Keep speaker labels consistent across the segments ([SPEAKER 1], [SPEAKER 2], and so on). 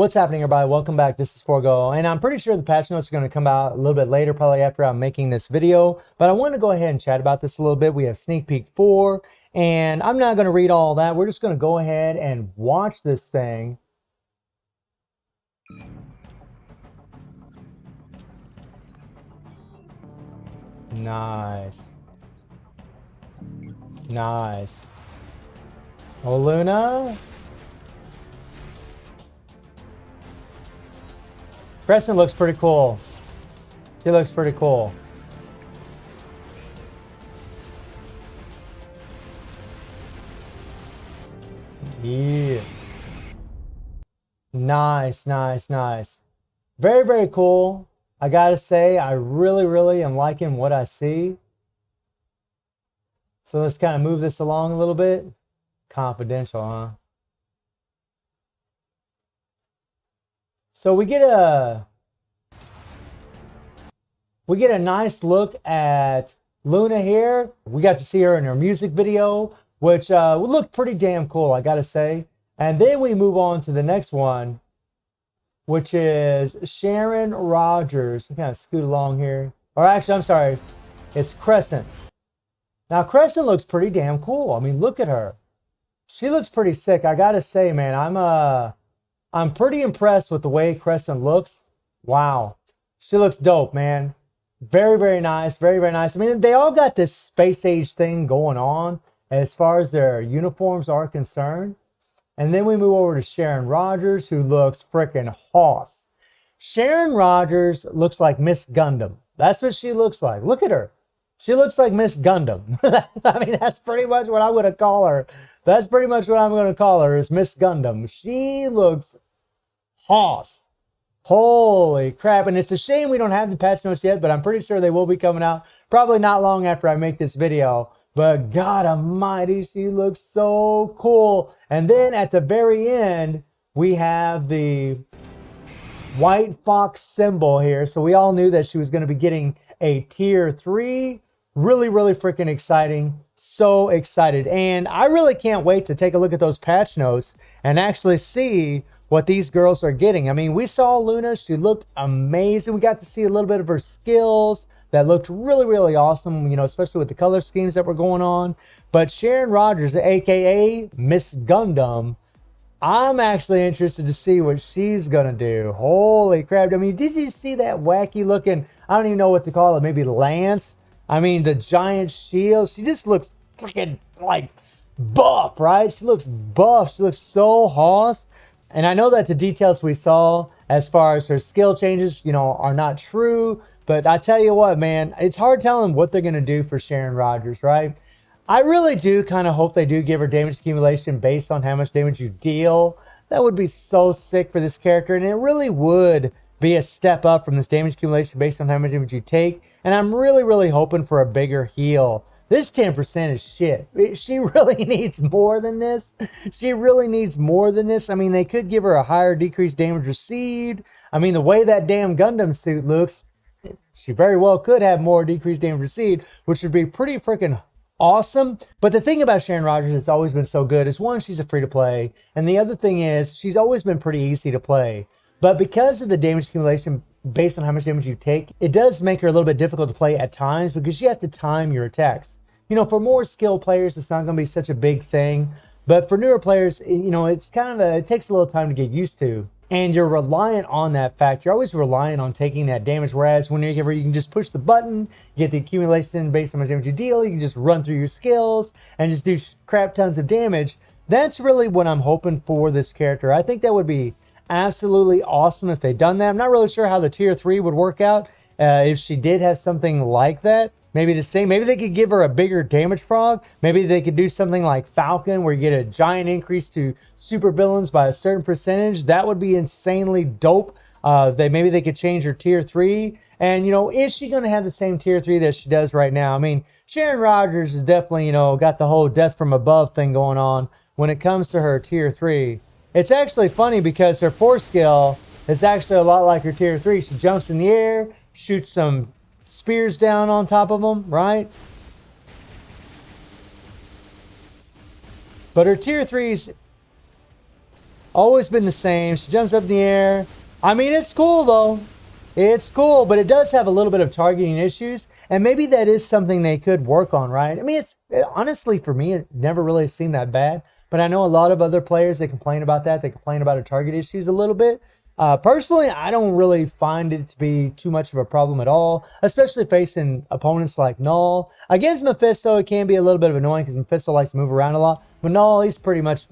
[SPEAKER 1] What's happening, everybody? Welcome back. This is Forgo, and I'm pretty sure the patch notes are going to come out a little bit later, probably after I'm making this video. But I want to go ahead and chat about this a little bit. We have Sneak Peek 4, and I'm not going to read all that. We're just going to go ahead and watch this thing. Nice. Nice. Oh, Luna. Crescent looks pretty cool. She looks pretty cool. Yeah. Nice, nice, nice. Very, very cool. I gotta say, I really am liking what I see. So let's kind of move this along a little bit. Confidential, huh? So we get a nice look at Luna here. We got to see her in her music video, which looked pretty damn cool, I gotta say. And then we move on to the next one, which is Sharon Rogers. I'm kind of scoot along here. Or actually, I'm sorry, it's Crescent. Now, Crescent looks pretty damn cool. I mean, look at her. She looks pretty sick. I gotta say, man, I'm pretty impressed with the way Crescent looks. Wow. She looks dope, man. Very nice. Very nice. I mean, they all got this space age thing going on as far as their uniforms are concerned. And then we move over to Sharon Rogers, who looks freaking hoss. Sharon Rogers looks like Miss Gundam. That's what she looks like. Look at her. She looks like Miss Gundam. I mean, that's pretty much what I'm going to call her. That's pretty much what I'm going to call her, is Miss Gundam. She looks hoss. Holy crap. And it's a shame we don't have the patch notes yet, but I'm pretty sure they will be coming out probably not long after I make this video. But God almighty, she looks so cool. And then at the very end, we have the white fox symbol here. So we all knew that she was going to be getting a tier 3. Really freaking exciting. So excited. And I really can't wait to take a look at those patch notes and actually see what these girls are getting. I mean, we saw Luna. She looked amazing. We got to see a little bit of her skills that looked really awesome, you know, especially with the color schemes that were going on. But Sharon Rogers, aka Miss Gundam, I'm actually interested to see what she's gonna do. Holy crap. I mean, did you see that wacky looking, I don't even know what to call it, maybe lance? I mean, the giant shield. She just looks freaking like buff, right? She looks buff. She looks so hoss. And I know that the details we saw as far as her skill changes, you know, are not true. But I tell you what, man, it's hard telling what they're going to do for Sharon Rogers, right? I really do kind of hope they do give her damage accumulation based on how much damage you deal. That would be so sick for this character. And it really would be a step up from this damage accumulation based on how much damage you take. And I'm really hoping for a bigger heal. This 10% is shit. She really needs more than this. She really needs more than this. I mean, they could give her a higher decreased damage received. I mean, the way that damn Gundam suit looks, she very well could have more decreased damage received, which would be pretty freaking awesome. But the thing about Sharon Rogers that's always been so good is, one, she's a free to play. And the other thing is, she's always been pretty easy to play. But because of the damage accumulation based on how much damage you take, it does make her a little bit difficult to play at times because you have to time your attacks. You know, for more skilled players, it's not going to be such a big thing. But for newer players, you know, it's kind of it takes a little time to get used to. And you're reliant on that fact. You're always reliant on taking that damage. Whereas when you can just push the button, get the accumulation based on how much damage you deal. You can just run through your skills and just do crap tons of damage. That's really what I'm hoping for this character. I think that would be absolutely awesome if they'd done that. I'm not really sure how the tier 3 would work out if she did have something like that. Maybe the same. Maybe they could give her a bigger damage prog. Maybe they could do something like Falcon, where you get a giant increase to super villains by a certain percentage. That would be insanely dope. Maybe they could change her tier 3. And, you know, is she going to have the same tier 3 that she does right now? I mean, Sharon Rogers is definitely, you know, got the whole death from above thing going on when it comes to her tier 3. It's actually funny because her 4 skill is actually a lot like her tier 3. She jumps in the air, shoots some spears down on top of them, right? But her tier 3s Always been the same. She jumps up in the air. I mean, it's cool though. It's cool, but it does have a little bit of targeting issues, and maybe that is something they could work on, right? I mean, it's honestly for me, it never really seemed that bad, but I know a lot of other players they complain about that. They complain about her target issues a little bit. Personally, I don't really find it to be too much of a problem at all, especially facing opponents like Null. Against Mephisto, it can be a little bit of annoying because Mephisto likes to move around a lot, but Null, he's pretty much,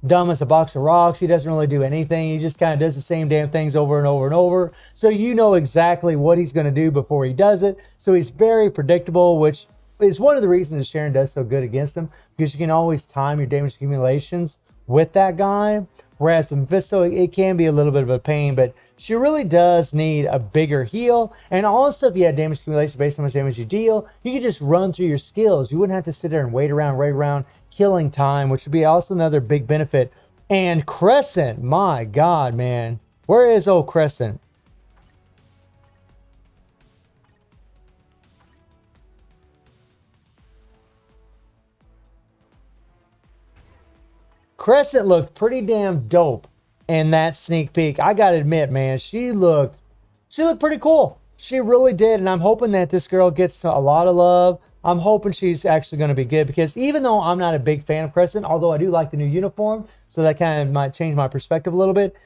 [SPEAKER 1] dumb as a box of rocks. He doesn't really do anything. He just kind of does the same damn things over and over and over. So you know exactly what he's going to do before he does it. So he's very predictable, which is one of the reasons that Sharon does so good against him, because you can always time your damage accumulations with that guy. Whereas with Mephisto, it can be a little bit of a pain, but she really does need a bigger heal. And also, if you had damage accumulation based on how much damage you deal, you could just run through your skills. You wouldn't have to sit there and wait around, killing time, which would be also another big benefit. And Crescent, my God, man. Where is old Crescent? Crescent looked pretty damn dope in that sneak peek. I gotta admit, man, she looked pretty cool. She really did, and I'm hoping that this girl gets a lot of love. I'm hoping she's actually going to be good, because even though I'm not a big fan of Crescent, although I do like the new uniform, so that kind of might change my perspective a little bit.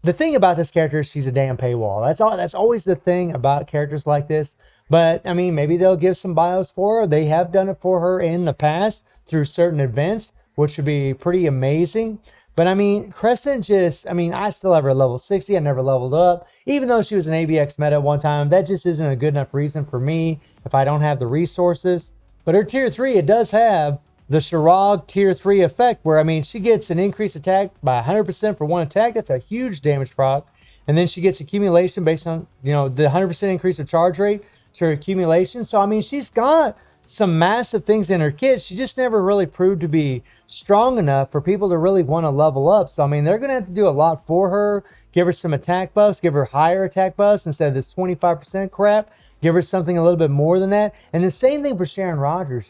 [SPEAKER 1] The thing about this character is she's a damn paywall. That's always the thing about characters like this. But I mean, maybe they'll give some bios for her. They have done it for her in the past through certain events, which would be pretty amazing. But I mean, Crescent just, I mean, I still have her level 60. I never leveled up. Even though she was an ABX meta one time, that just isn't a good enough reason for me if I don't have the resources. But her tier 3, it does have the Shirog tier 3 effect, where, I mean, she gets an increased attack by 100% for one attack. That's a huge damage proc. And then she gets accumulation based on, the 100% increase of charge rate to her accumulation. So, I mean, she's got some massive things in her kit. She just never really proved to be strong enough for people to really want to level up. So, I mean, they're going to have to do a lot for her. Give her some attack buffs, give her higher attack buffs instead of this 25% crap. Give her something a little bit more than that. And the same thing for Sharon Rogers,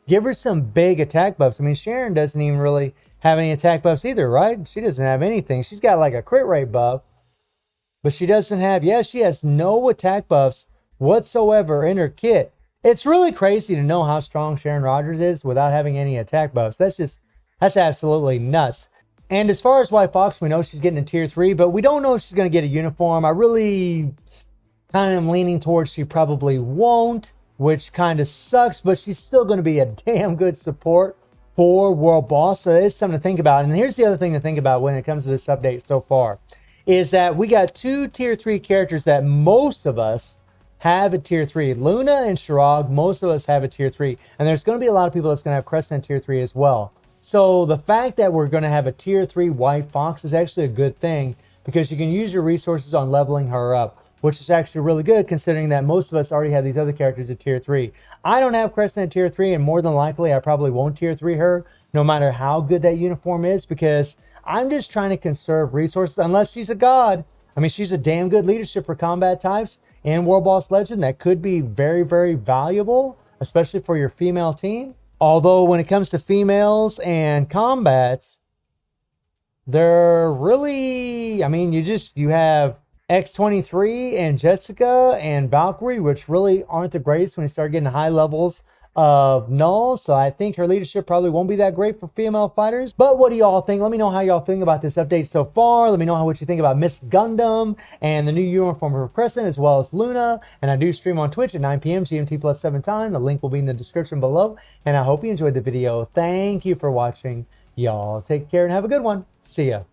[SPEAKER 1] Give her some big attack buffs. I mean, Sharon doesn't even really have any attack buffs either, right? She doesn't have anything. She's got like a crit rate buff, but she doesn't have, she has no attack buffs whatsoever in her kit. It's really crazy to know how strong Sharon Rogers is without having any attack buffs. That's absolutely nuts. And as far as White Fox, we know she's getting a tier 3, but we don't know if she's going to get a uniform. I really kind of am leaning towards she probably won't, which kind of sucks, but she's still going to be a damn good support for World Boss. So it's something to think about. And here's the other thing to think about when it comes to this update so far, is that we got 2 tier 3 characters that most of us have a tier 3. Luna and Shirog, most of us have a tier 3. And there's going to be a lot of people that's going to have Crescent tier 3 as well. So the fact that we're going to have a tier 3 White Fox is actually a good thing, because you can use your resources on leveling her up, which is actually really good considering that most of us already have these other characters at tier 3. I don't have Crescent at tier 3, and more than likely I probably won't tier 3 her, no matter how good that uniform is, because I'm just trying to conserve resources unless she's a god. I mean, she's a damn good leadership for combat types in World Boss Legend that could be very, very valuable, especially for your female team. Although when it comes to females and combats, they're really, I mean, you have X23 and Jessica and Valkyrie, which really aren't the greatest when you start getting high levels of Null. So I think her leadership probably won't be that great for female fighters. But what do y'all think? Let me know how y'all think about this update so far. Let me know what you think about Miss Gundam and the new uniform for Crescent, as well as Luna. And I do stream on Twitch at 9 p.m. GMT plus 7 time. The link will be in the description below. And I hope you enjoyed the video. Thank you for watching. Y'all take care and have a good one. See ya.